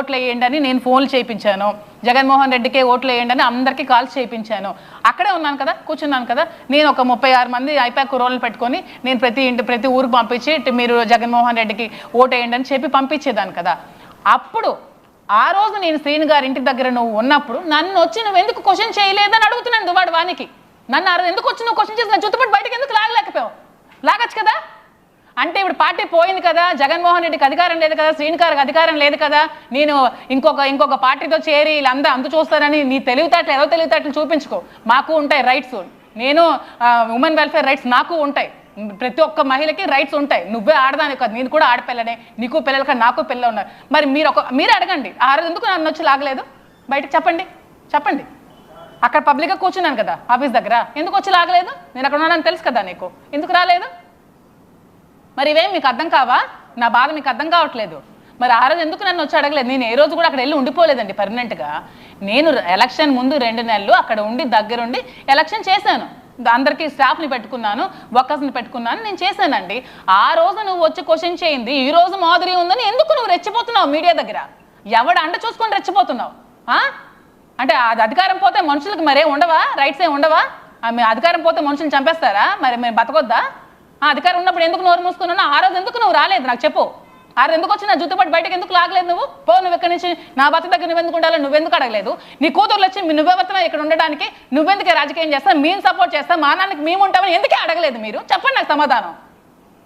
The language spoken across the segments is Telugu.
ఓట్లు వేయండి అని నేను ఫోన్లు చేయించాను. జగన్మోహన్ రెడ్డికే ఓట్లు వేయండి అని అందరికీ కాల్స్ చేయించాను. అక్కడే ఉన్నాను కదా, కూర్చున్నాను కదా. నేను ఒక 36 మంది ఐపాక్ కుర్రోళ్ళని పెట్టుకొని నేను ప్రతి ఊరికి పంపించి మీరు జగన్మోహన్ రెడ్డికి ఓటు వేయండి అని చెప్పి పంపించేదాన్ని కదా. అప్పుడు ఆ రోజు నేను శ్రీను గారి ఇంటి దగ్గర నువ్వు ఉన్నప్పుడు నన్ను వచ్చి నువ్వు ఎందుకు క్వశ్చన్ చేయలేదని అడుగుతున్నాను దువాడు వానికి. నన్ను ఎందుకు వచ్చి నువ్వు క్వశ్చన్ చేసి నా చుట్టుపట్టు బయటకు ఎందుకు లాగలేకపోయావు? లాగచ్చు కదా. అంటే ఇప్పుడు పార్టీ పోయింది కదా, జగన్మోహన్ రెడ్డికి అధికారం లేదు కదా, శ్రీను గారికి అధికారం లేదు కదా, నేను ఇంకొక పార్టీతో చేరి వీళ్ళందరూ అందు చూస్తారని నీ తెలివితేటలు ఏదో తెలివితేటలు చూపించుకో. మాకు ఉంటాయి రైట్స్. నేను ఉమెన్ వెల్ఫేర్ రైట్స్ నాకు ఉంటాయి. ప్రతి ఒక్క మహిళకి రైట్స్ ఉంటాయి. నువ్వే ఆడదాని కదా, నేను కూడా ఆడపిల్లనే, నీకు పిల్లలు కదా, నాకు పిల్లలు ఉన్నారు. మరి మీరు అడగండి, ఆ రోజు ఎందుకు నన్ను వచ్చి లాగలేదు బయటకు చెప్పండి. అక్కడ పబ్లిక్గా కూర్చున్నాను కదా ఆఫీస్ దగ్గర, ఎందుకు వచ్చి లాగలేదు? నేను అక్కడ ఉన్నానని తెలుసు కదా నీకు, ఎందుకు రాలేదు? మరి ఇవేం మీకు అర్థం కావా? నా బాధ మీకు అర్థం కావట్లేదు. మరి ఆ రోజు ఎందుకు నన్ను వచ్చి అడగలేదు? నేను ఏ రోజు కూడా అక్కడ వెళ్ళి ఉండిపోలేదండి పర్మనెంట్గా. నేను ఎలక్షన్ ముందు 2 నెలలు అక్కడ ఉండి దగ్గరుండి ఎలక్షన్ చేశాను. అందరికీ స్టాఫ్ని పెట్టుకున్నాను, వర్కర్స్ని పెట్టుకున్నాను, నేను చేశానండి. ఆ రోజు నువ్వు వచ్చి క్వశ్చన్ చేయింది ఈ రోజు మాదిరి ఉందని ఎందుకు నువ్వు రెచ్చిపోతున్నావు మీడియా దగ్గర? ఎవడ అండ చూసుకొని రెచ్చిపోతున్నావు? అంటే అది అధికారం పోతే మనుషులకు మరే ఉండవా? రైట్స్ ఏమి ఉండవా? అధికారం పోతే మనుషులను చంపేస్తారా? మరి మేము బతకొద్దా? అధికారం ఉన్నప్పుడు ఎందుకు నోరు మూసుకున్నావు? ఆ రోజు ఎందుకు నువ్వు రాలేదు నాకు చెప్పు. ఆ రోజు ఎందుకు వచ్చి నా జుట్టుపట్టి బయటకు ఎందుకు లాగలేదు? నువ్వు ఇక్కడి నుంచి నా బతుకు దగ్గర నువ్వెందుకు ఉండాలో నువ్వెందుకు అడగలేదు? నీ కూతుర్లు వచ్చి నువ్వెవరితో ఇక్కడ ఉండడానికి నువ్వెందుకే రాజకీయం చేస్తా, మేము సపోర్ట్ చేస్తాం, మా నాన్నకి మేము ఉంటామని ఎందుకే అడగలేదు మీరు? చెప్పండి నాకు సమాధానం.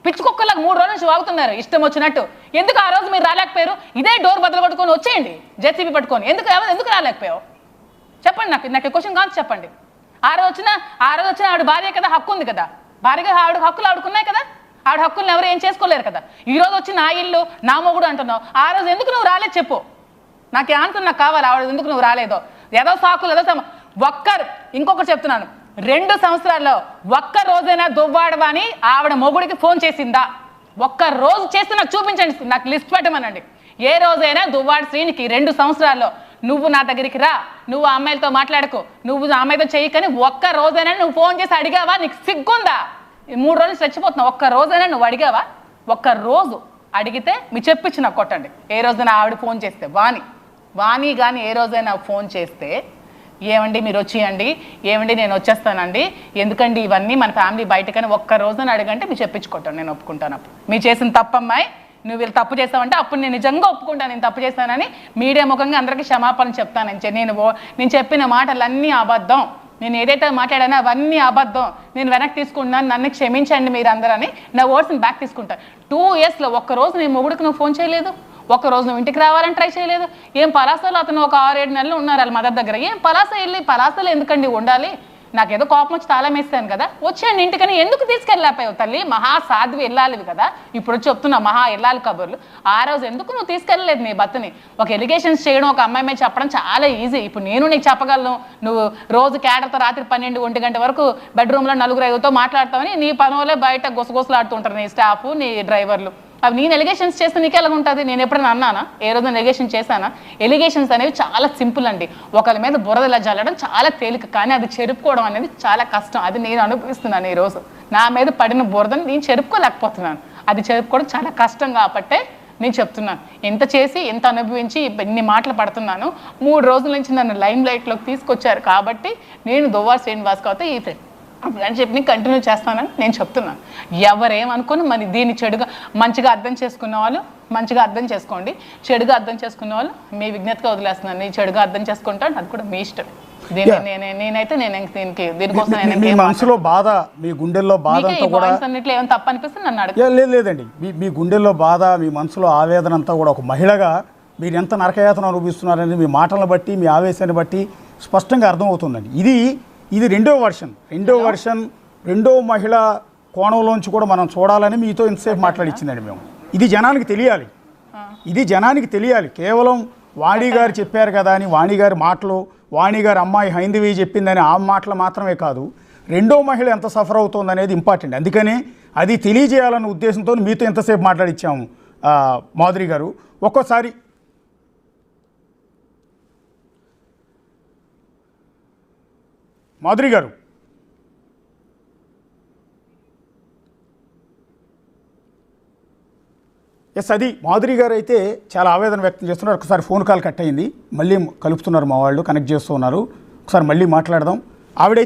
పిచ్చుకొక్కలకు 3 రోజుల నుంచి వాగుతున్నారు ఇష్టం వచ్చినట్టు. ఎందుకు ఆ రోజు మీరు రాలేకపోయారు? ఇదే డోర్ బదులు కొట్టుకొని వచ్చేయండి జెసిబి పట్టుకొని. ఎందుకు రాలేకపోయావు చెప్పండి నాకు క్వశ్చన్ కాదు చెప్పండి. ఆ రోజు వచ్చిన ఆవిడ భార్య కదా, హక్కు ఉంది కదా, భార్యగా ఆవిడ హక్కులు ఆవిడకున్నాయి కదా, ఆవిడ హక్కులను ఎవరు ఏం చేసుకోలేరు కదా. ఈ రోజు వచ్చి నా ఇల్లు నా మొగుడు అంటున్నావు. ఆ రోజు ఎందుకు నువ్వు రాలేదు చెప్పు. నాకు ఆన్సర్ నాకు కావాలి. ఆవిడ ఎందుకు నువ్వు రాలేదో ఏదో సాకులు ఇంకొకటి చెప్తున్నాను, 2 సంవత్సరాల్లో ఒక్క రోజైనా దువ్వాడవా అని ఆవిడ మొగుడికి ఫోన్ చేసిందా? ఒక్క రోజు చేస్తే నాకు చూపించండి, నాకు లిస్ట్ పెట్టమనండి. ఏ రోజైనా దువ్వాడ శ్రీనికి 2 సంవత్సరాల్లో నువ్వు నా దగ్గరికి రా, నువ్వు ఆ అమ్మాయిలతో మాట్లాడుకో, నువ్వు ఆ అమ్మాయితో చేయకని ఒక్క రోజైనా నువ్వు ఫోన్ చేసి అడిగావా? నీకు సిగ్గుందా? 3 రోజులు చచ్చిపోతున్నావు. ఒక్క రోజైనా నువ్వు అడిగావా? ఒక్క రోజు అడిగితే మీ చెప్పించి నాకు కొట్టండి. ఏ రోజైనా ఆవిడ ఫోన్ చేస్తే వాణి కానీ ఏ రోజైనా ఫోన్ చేస్తే ఏమండి మీరు వచ్చేయండి, ఏమండి నేను వచ్చేస్తానండి, ఎందుకండి ఇవన్నీ మన ఫ్యామిలీ బయటకని ఒక్క రోజున అడగంటే మీరు చెప్పించుకుంటాను, నేను ఒప్పుకుంటాను. అప్పుడు మీరు చేసిన తప్పమ్మాయి, నువ్వు వీళ్ళు తప్పు చేస్తావంటే అప్పుడు నేను నిజంగా ఒప్పుకుంటాను నేను తప్పు చేస్తానని. మీడియా ముఖంగా అందరికీ క్షమాపణ చెప్తాను. నేను చెప్పిన మాటలన్నీ అబద్ధం, నేను ఏదైతే మాట్లాడానో అవన్నీ అబద్ధం, నేను వెనక్కి తీసుకుంటున్నాను, నన్ను క్షమించండి మీరు అందరని నా వర్డ్స్ని బ్యాక్ తీసుకుంటాను. 2 ఇయర్స్లో ఒక్కరోజు నీ మొగుడికి నువ్వు ఫోన్ చేయలేదు, ఒక్కరోజు నువ్వు ఇంటికి రావాలని ట్రై చేయలేదు. ఏం పలాసలో అతను ఒక 6-7 నెలలు ఉన్నారు వాళ్ళ మదర్ దగ్గర. ఏం పలాసలో ఎందుకండి ఉండాలి? నాకేదో కోపం వచ్చి తాళం వేస్తాను కదా, వచ్చాను ఇంటికని ఎందుకు తీసుకెళ్ళలేకపోయావు తల్లి? మహా సాధ్వి వెళ్ళాలివి కదా, ఇప్పుడు చెప్తున్నా మహా వెళ్ళాలి కబుర్లు. ఆ రోజు ఎందుకు నువ్వు తీసుకెళ్ళలేదు నీ భర్తని? ఒక ఎలిగేషన్స్ చేయడం, ఒక అమ్మాయి మీద చెప్పడం చాలా ఈజీ. ఇప్పుడు నేను నీకు చెప్పగలను, నువ్వు రోజు క్యాడర్తో రాత్రి 12-1 గంట వరకు బెడ్రూమ్లో 4-5తో మాట్లాడతావని, నీ పనులే బయట గుసగుసలాడుతుంటారు నీ స్టాఫ్, నీ డ్రైవర్లు. అవి నేను ఎలిగేషన్స్ చేస్తే నీకు ఎలా ఉంటుంది? నేను ఎప్పుడైనా అన్నానా? ఏ రోజు ఎలిగేషన్ చేశానా? ఎలిగేషన్స్ అనేవి చాలా సింపుల్ అండి. ఒకరి మీద బురదలా జల్లడం చాలా తేలిక, కానీ అది చెరుపుకోవడం అనేది చాలా కష్టం. అది నేను అనుభవిస్తున్నాను. ఈరోజు నా మీద పడిన బురదని నేను చెరుపుకోలేకపోతున్నాను. అది చెరుపుకోవడం చాలా కష్టం కాబట్టే నేను చెప్తున్నాను. ఎంత చేసి ఎంత అనుభవించి ఇన్ని మాటలు పడుతున్నాను. 3 రోజుల నుంచి నన్ను లైమ్ లైట్లోకి తీసుకొచ్చారు కాబట్టి నేను దువ్వాడ శ్రీనివాస్ కాబట్టి ఈ ఫ్రెండ్షిప్ని కంటిన్యూ చేస్తానని నేను చెప్తున్నాను. ఎవరేమనుకుని మరి దీన్ని చెడుగా మంచిగా అర్థం చేసుకున్న వాళ్ళు మంచిగా అర్థం చేసుకోండి, చెడుగా అర్థం చేసుకున్న వాళ్ళు మీ విజ్ఞతగా వదిలేస్తున్నాను. నేను చెడుగా అర్థం చేసుకుంటాను, అది కూడా మీ ఇష్టం. నేనైతే దీనికోసం మీ మనసులో బాధ, మీ గుండెల్లో బాధ అన్నిట్లో ఏమైనా తప్పు అనిపిస్తుంది నన్ను అడగ. లేదండి, మీ గుండెల్లో బాధ, మీ మనసులో ఆవేదన అంతా కూడా ఒక మహిళగా మీరు ఎంత నరకయాతన అనుభవిస్తున్నారనేది మీ మాటలను బట్టి, మీ ఆవేశాన్ని బట్టి స్పష్టంగా అర్థమవుతుందండి. ఇది రెండో వర్షన్, రెండో మహిళ కోణంలోంచి కూడా మనం చూడాలని మీతో ఇంతసేపు మాట్లాడిచ్చిందండి మేము. ఇది జనానికి తెలియాలి. కేవలం వాణి గారు చెప్పారు కదా అని వాణి గారి మాటలు, వాణి గారి అమ్మాయి హైందవి చెప్పిందని ఆ మాటలు మాత్రమే కాదు, రెండో మహిళ ఎంత సఫర్ అవుతుంది అనేది ఇంపార్టెంట్. అందుకనే అది తెలియజేయాలన్న ఉద్దేశంతో మీతో ఎంతసేపు మాట్లాడిచ్చాము మాధురి గారు. ఒక్కోసారి మాధురి గారు ఎస్, అది మాధురి గారు అయితే చాలా ఆవేదన వ్యక్తం చేస్తున్నారు. ఒకసారి ఫోన్ కాల్ కట్ అయింది, మళ్ళీ కలుపుతున్నారు మా వాళ్ళు, కనెక్ట్ చేస్తూ ఉన్నారు. ఒకసారి మళ్ళీ మాట్లాడదాం. ఆవిడైతే